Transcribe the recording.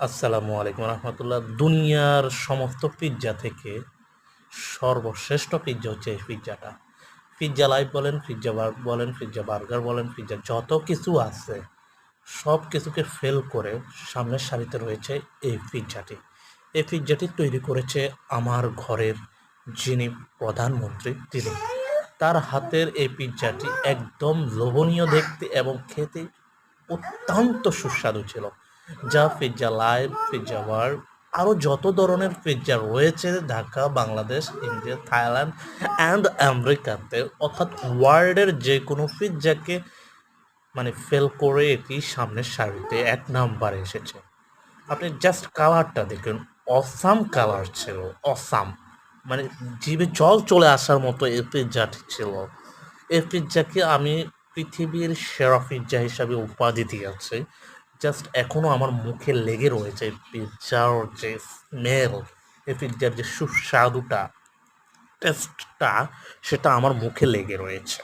আসসালামু আলাইকুম রহমতুল্লাহ। দুনিয়ার সমস্ত পিৎজা থেকে সর্বশ্রেষ্ঠ পিৎজা হচ্ছে এই পিৎজাটা। পিৎজা লাইভ বলেন, পিৎজা বার্গ বলেন, পিৎজা বার্গার বলেন, পিৎজা যত কিছু আছে সব কিছুকে ফেল করে সামনের সারিতে রয়েছে এই পিৎজাটি। এই পিৎজাটি তৈরি করেছে আমার ঘরের যিনি প্রধানমন্ত্রী তিনি। তার হাতের এই পিৎজাটি একদম লোভনীয় দেখতে এবং খেতে অত্যন্ত সুস্বাদু ছিল। যা পিৎজা লাইভ, পিৎজা ওয়ার্ল্ড আরও যত ধরনের পিৎজা রয়েছে Dhaka, Bangladesh, India, Thailand and আমেরিকাতে, অর্থাৎ ওয়ার্ল্ডের যে কোনো পিৎজাকে ফেল করে এটি সামনের সারিতে এক নাম্বারে এসেছে। আপনি জাস্ট কালারটা দেখুন, অসাম কালার ছিল, অসাম, জিভে জল চলে আসার মতো এই পিৎজাটি ছিল। এই পিৎজাকে আমি পৃথিবীর সেরা পিৎজা হিসাবে উপাধি দিয়েছি। জাস্ট এখনও আমার মুখে লেগে রয়েছে এই পিৎজার যে স্মেল, এই পিৎজার যে সুস্বাদুটা, টেস্টটা, সেটা আমার মুখে লেগে রয়েছে।